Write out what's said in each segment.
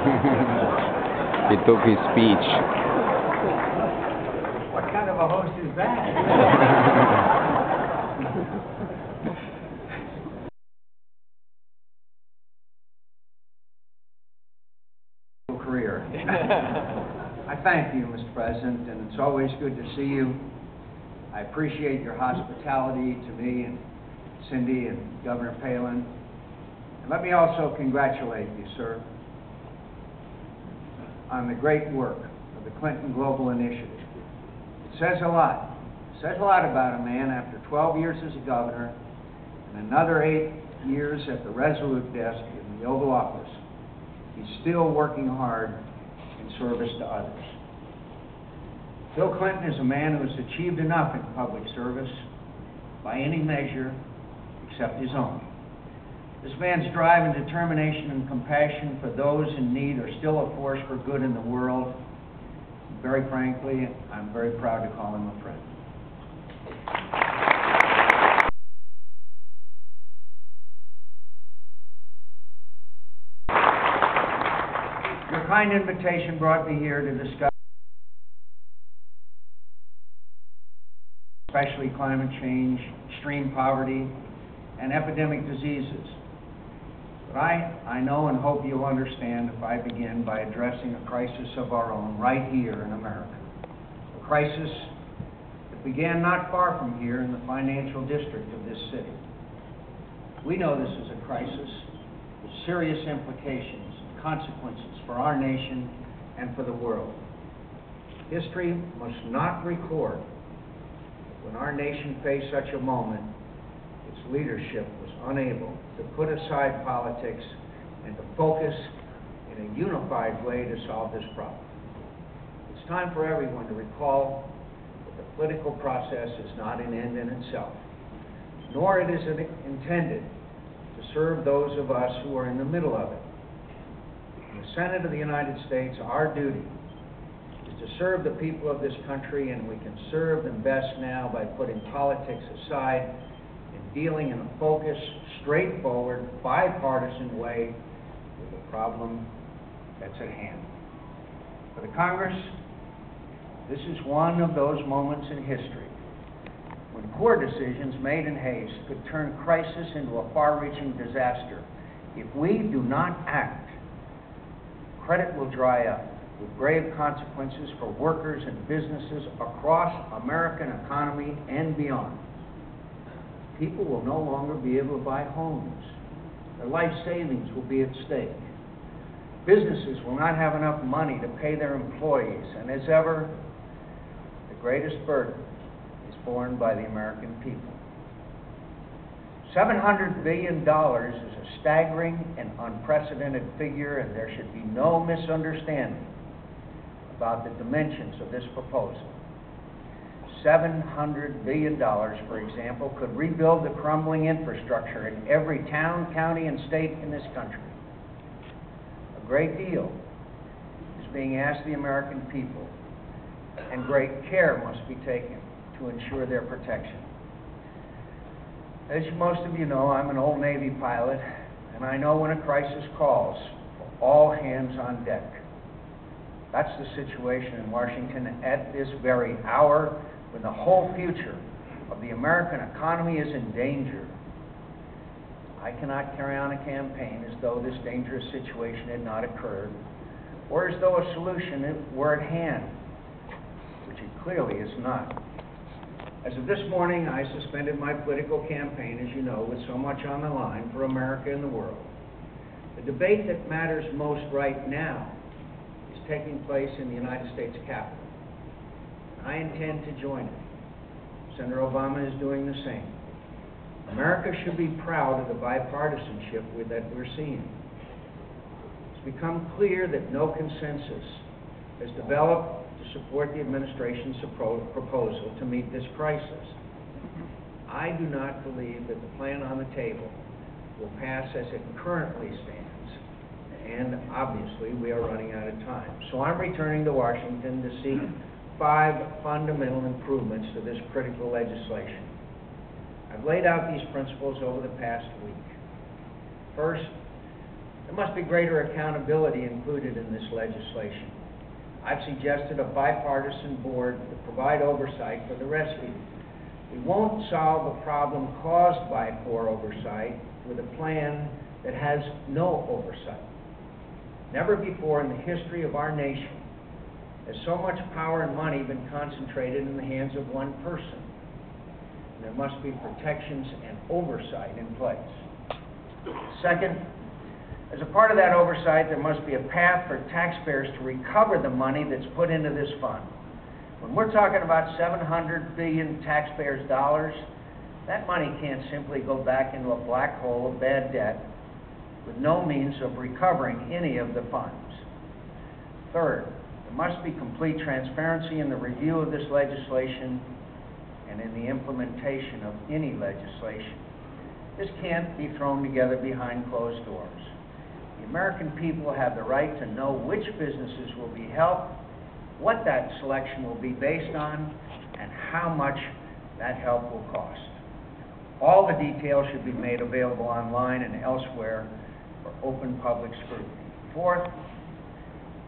He took his speech. What kind of a host is that? Career. I thank you, Mr. President, and it's always good to see you. I appreciate your hospitality to me and Cindy and Governor Palin. And let me also congratulate you, sir, on the great work of the Clinton Global Initiative. It says a lot. It says a lot about a man after 12 years as a governor and another 8 years at the Resolute desk in the Oval Office. He's still working hard in service to others. Bill Clinton is a man who has achieved enough in public service by any measure except his own. This man's drive and determination and compassion for those in need are still a force for good in the world. Very frankly, I'm very proud to call him a friend. Your kind invitation brought me here to discuss especially climate change, extreme poverty, and epidemic diseases. But I know and hope you'll understand if I begin by addressing a crisis of our own right here in America. A crisis that began not far from here in the financial district of this city. We know this is a crisis with serious implications and consequences for our nation and for the world. History must not record when our nation faced such a moment, its leadership was unable to put aside politics and to focus in a unified way to solve this problem. It's time for everyone to recall that the political process is not an end in itself, nor it is intended to serve those of us who are in the middle of it. In the Senate of the United States, our duty to serve the people of this country, and we can serve them best now by putting politics aside and dealing in a focused, straightforward, bipartisan way with the problem that's at hand. For the Congress, this is one of those moments in history when poor decisions made in haste could turn crisis into a far-reaching disaster. If we do not act, credit will dry up, with grave consequences for workers and businesses across American economy and beyond. People will no longer be able to buy homes. Their life savings will be at stake. Businesses will not have enough money to pay their employees, and as ever, the greatest burden is borne by the American people. $700 billion is a staggering and unprecedented figure, and there should be no misunderstanding about the dimensions of this proposal. $700 billion, for example, could rebuild the crumbling infrastructure in every town, county, and state in this country. A great deal is being asked the American people, and great care must be taken to ensure their protection. As most of you know, I'm an old Navy pilot, and I know when a crisis calls for all hands on deck. That's the situation in Washington at this very hour, when the whole future of the American economy is in danger. I cannot carry on a campaign as though this dangerous situation had not occurred, or as though a solution were at hand, which it clearly is not. As of this morning, I suspended my political campaign, as you know, with so much on the line for America and the world. The debate that matters most right now is taking place in the United States Capitol. I intend to join it. Senator Obama is doing the same. America should be proud of the bipartisanship that we're seeing. It's become clear that no consensus has developed to support the administration's proposal to meet this crisis. I do not believe that the plan on the table will pass as it currently stands, and obviously we are running out of time. So I'm returning to Washington to seek 5 fundamental improvements to this critical legislation. I've laid out these principles over the past week. First, There must be greater accountability included in this legislation. I've suggested a bipartisan board to provide oversight for the rescue. We won't solve a problem caused by poor oversight with a plan that has no oversight. Never before in the history of our nation has so much power and money been concentrated in the hands of one person. And there must be protections and oversight in place. Second, as a part of that oversight, there must be a path for taxpayers to recover the money that's put into this fund. When we're talking about $700 billion taxpayers' dollars, that money can't simply go back into a black hole of bad debt with no means of recovering any of the funds. Third, there must be complete transparency in the review of this legislation and in the implementation of any legislation. This can't be thrown together behind closed doors. The American people have the right to know which businesses will be helped, what that selection will be based on, and how much that help will cost. All the details should be made available online and elsewhere for open public scrutiny. Fourth,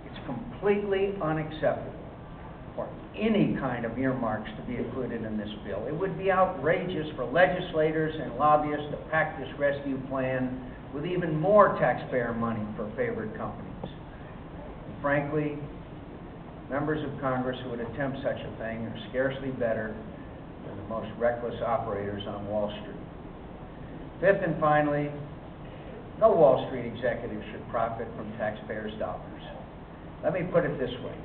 it's completely unacceptable for any kind of earmarks to be included in this bill. It would be outrageous for legislators and lobbyists to pack this rescue plan with even more taxpayer money for favored companies. And frankly, members of Congress who would attempt such a thing are scarcely better than the most reckless operators on Wall Street. Fifth and finally, no Wall Street executive should profit from taxpayers' dollars. Let me put it this way.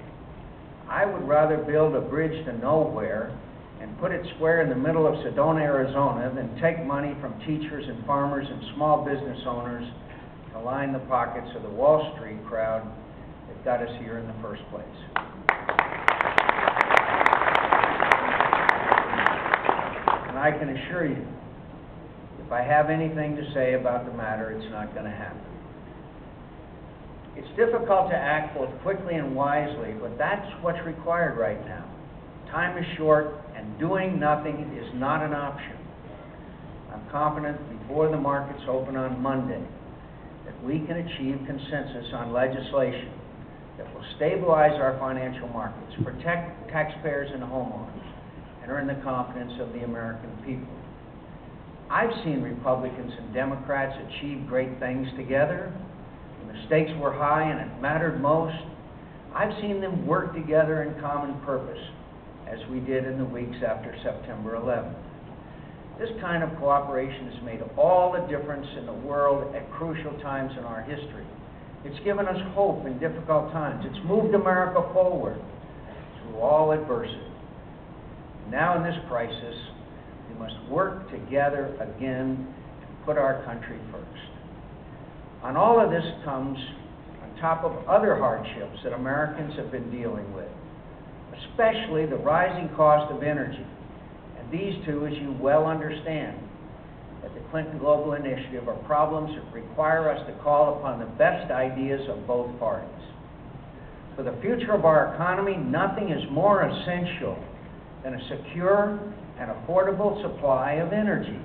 I would rather build a bridge to nowhere and put it square in the middle of Sedona, Arizona, than take money from teachers and farmers and small business owners to line the pockets of the Wall Street crowd that got us here in the first place. And I can assure you, if I have anything to say about the matter, it's not going to happen. It's difficult to act both quickly and wisely, but that's what's required right now. Time is short, and doing nothing is not an option. I'm confident before the markets open on Monday that we can achieve consensus on legislation that will stabilize our financial markets, protect taxpayers and homeowners, and earn the confidence of the American people. I've seen Republicans and Democrats achieve great things together when the stakes were high and it mattered most. I've seen them work together in common purpose, as we did in the weeks after September 11th. This kind of cooperation has made all the difference in the world at crucial times in our history. It's given us hope in difficult times. It's moved America forward through all adversity. Now in this crisis, we must work together again and put our country first. And all of this comes on top of other hardships that Americans have been dealing with, especially the rising cost of energy. And these two, as you well understand, at the Clinton Global Initiative, are problems that require us to call upon the best ideas of both parties. For the future of our economy, nothing is more essential than a secure and affordable supply of energy.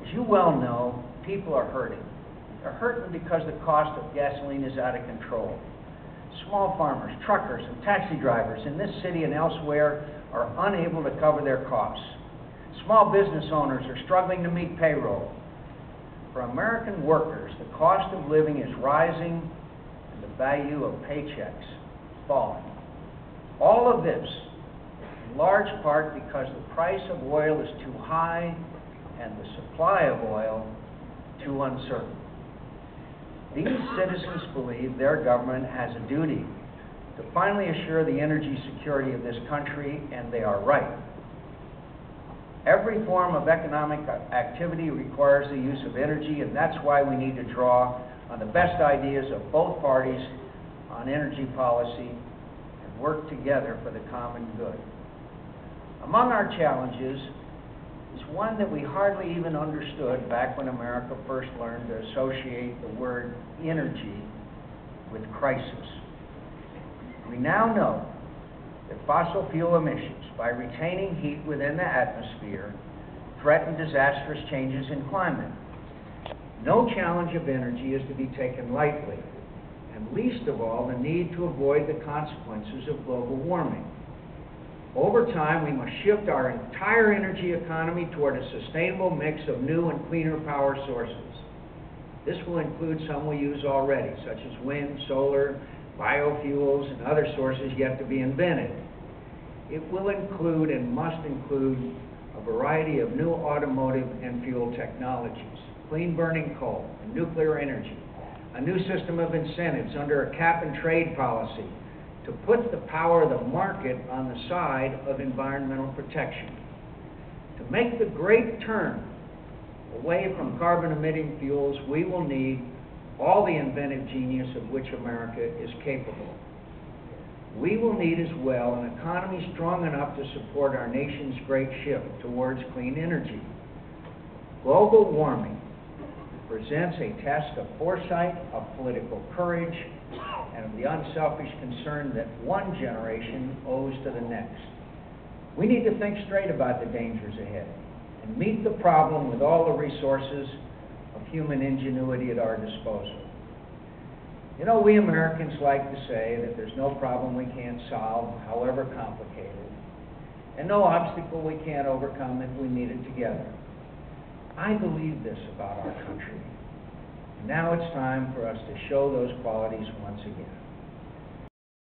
As you well know, people are hurting. They're hurting because the cost of gasoline is out of control. Small farmers, truckers, and taxi drivers in this city and elsewhere are unable to cover their costs. Small business owners are struggling to meet payroll. For American workers, the cost of living is rising and the value of paychecks falling. All of this, in large part because the price of oil is too high and the supply of oil too uncertain. These citizens believe their government has a duty to finally assure the energy security of this country, and they are right. Every form of economic activity requires the use of energy, and that's why we need to draw on the best ideas of both parties on energy policy and work together for the common good. Among our challenges is one that we hardly even understood back when America first learned to associate the word energy with crisis. We now know that fossil fuel emissions, by retaining heat within the atmosphere, threaten disastrous changes in climate. No challenge of energy is to be taken lightly, and least of all, the need to avoid the consequences of global warming. Over time, we must shift our entire energy economy toward a sustainable mix of new and cleaner power sources. This will include some we use already, such as wind, solar, biofuels, and other sources yet to be invented. It will include and must include a variety of new automotive and fuel technologies, clean burning coal and nuclear energy, a new system of incentives under a cap-and-trade policy to put the power of the market on the side of environmental protection. To make the great turn away from carbon-emitting fuels, we will need all the inventive genius of which America is capable. We will need as well an economy strong enough to support our nation's great shift towards clean energy. Global warming presents a test of foresight, of political courage, and of the unselfish concern that one generation owes to the next. We need to think straight about the dangers ahead and meet the problem with all the resources of human ingenuity at our disposal. You know, we Americans like to say that there's no problem we can't solve, however complicated, and no obstacle we can't overcome if we meet it together. I believe this about our country. Now it's time for us to show those qualities once again.